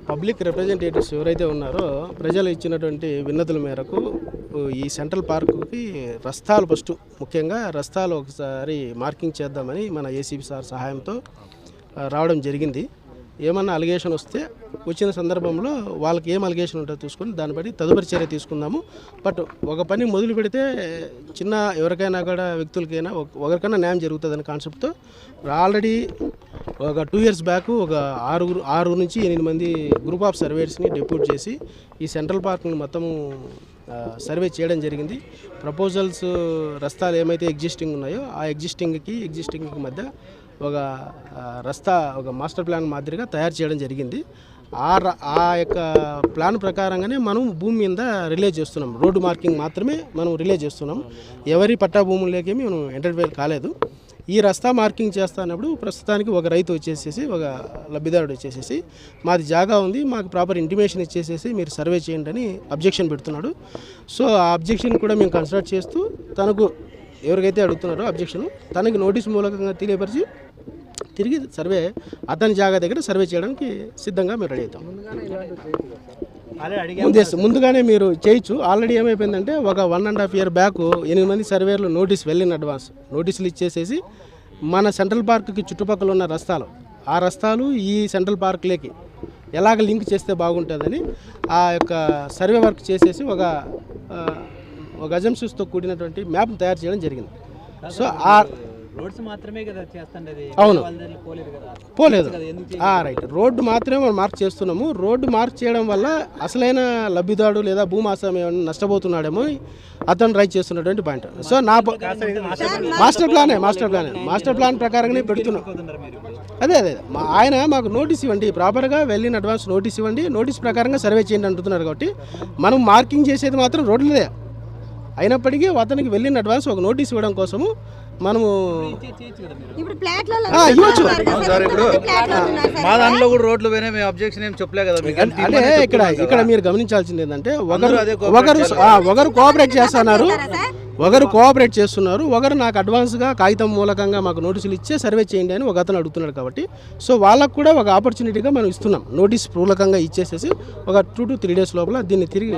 Public representatives ఎవరైతే ఉన్నారో ప్రజలు ఇచ్చినటువంటి విన్నతుల మేరకు ఈ సెంట్రల్ పార్కుకి రస్తాలు ఫస్ట్ ముఖ్యంగా రస్తాలు ఒకసారి మార్కింగ్ చేద్దామని మన ఏసీపీ సార్ సహాయంతో రావడం జరిగింది. ఏమన్నా అలిగేషన్ వస్తే వచ్చిన సందర్భంలో వాళ్ళకి ఏం అలిగేషన్ ఉంటుందో చూసుకొని దాన్ని బట్టి తదుపరి చర్య తీసుకుందాము. బట్ ఒక పని మొదలు పెడితే చిన్న ఎవరికైనా కూడా వ్యక్తులకైనా ఒకరికైనా న్యాయం జరుగుతుందనే కాన్సెప్ట్తో ఆల్రెడీ ఒక 2 years బ్యాక్ ఒక 6 నుంచి 8 మంది గ్రూప్ ఆఫ్ సర్వేయర్స్ని డెప్యూట్ చేసి ఈ సెంట్రల్ పార్క్ని మొత్తము సర్వే చేయడం జరిగింది. ప్రపోజల్స్ రస్తాలు ఏమైతే ఎగ్జిస్టింగ్ ఉన్నాయో ఆ ఎగ్జిస్టింగ్కి మధ్య ఒక రస్తా ఒక మాస్టర్ ప్లాన్ మాదిరిగా తయారు చేయడం జరిగింది. ఆ యొక్క ప్లాన్ ప్రకారంగానే మనం భూమి మీద రిలే చేస్తున్నాం. రోడ్డు మార్కింగ్ మాత్రమే మనం రిలే చేస్తున్నాం. ఎవరి పట్టా భూముల్లోకేమి మనం ఎంటర్ఫేర్ కాలేదు. ఈ రస్తా మార్కింగ్ చేస్తున్నప్పుడు ప్రస్తుతానికి ఒక రైతు వచ్చేసేసి ఒక లబ్ధిదారుడు వచ్చేసేసి మాది జాగా ఉంది, మాకు ప్రాపర్ ఇంటిమేషన్ ఇచ్చేసేసి మీరు సర్వే చేయండి అని అబ్జెక్షన్ పెడుతున్నాడు. సో ఆ అబ్జెక్షన్ కూడా మేము కన్సిడర్ చేస్తూ తనకు ఎవరికైతే అడుగుతున్నారో అబ్జెక్షన్ తనకి నోటీస్ మూలకంగా తెలియపరిచి తిరిగి సర్వే అతని జాగా దగ్గర సర్వే చేయడానికి సిద్ధంగా మేము రెడీ అవుతాం. ముందుగానే మీరు చేయొచ్చు. ఆల్రెడీ ఏమైపోయిందంటే ఒక 1.5 year బ్యాక్ 8 మంది సర్వేర్లు నోటీసులు ఇచ్చేసేసి మన సెంట్రల్ పార్క్కి చుట్టుపక్కల ఉన్న రస్తాలు ఈ సెంట్రల్ పార్క్లోకి ఎలాగ లింక్ చేస్తే బాగుంటుందని ఆ యొక్క సర్వే వర్క్ చేసేసి ఒక అజంప్షన్స్తో కూడినటువంటి మ్యాప్ తయారు చేయడం జరిగింది. సో ఆ రోడ్స్ మాత్రమే కదా చేస్తుండేది. అవును, పోలేదు. రైట్, రోడ్డు మాత్రమే మనం మార్క్ చేస్తున్నాము. రోడ్డు మార్క్ చేయడం వల్ల అసలైన లబ్ధిదారుడు లేదా భూమాస్వామి నష్టపోతున్నాడేమో అతను రైట్ చేస్తున్నటువంటి పాయింట్. సో నా మాస్టర్ ప్లాన్ ప్రకారంగానే పెడుతున్నాం. అదే ఆయన మాకు నోటీస్ ఇవ్వండి, ప్రాపర్గా వెళ్ళిన అడ్వాన్స్ నోటీస్ ఇవ్వండి, నోటీస్ ప్రకారంగా సర్వే చేయండి అంటున్నారు. కాబట్టి మనం మార్కింగ్ చేసేది మాత్రం రోడ్లదే అయినప్పటికీ అతనికి వెళ్ళిన అడ్వాన్స్ ఒక నోటీస్ ఇవ్వడం కోసము మనము మా దాంట్లో కూడా రోడ్లు పోయినా మేము అబ్జెక్షన్ ఏం చెప్పలే కదా. అంటే ఇక్కడ మీరు గమనించాల్సింది ఏంటంటే ఒకరు కోఆపరేట్ చేస్తున్నారు, ఒకరు నాకు అడ్వాన్స్గా కాగితం మూలకంగా మాకు నోటీసులు ఇచ్చే సర్వే చేయండి అని ఒక అతను అడుగుతున్నాడు. కాబట్టి సో వాళ్ళకు కూడా ఒక ఆపర్చునిటీగా మనం ఇస్తున్నాం. నోటీస్ పూలకంగా ఇచ్చేసేసి ఒక 2 to 3 days లోపల దీన్ని తిరిగి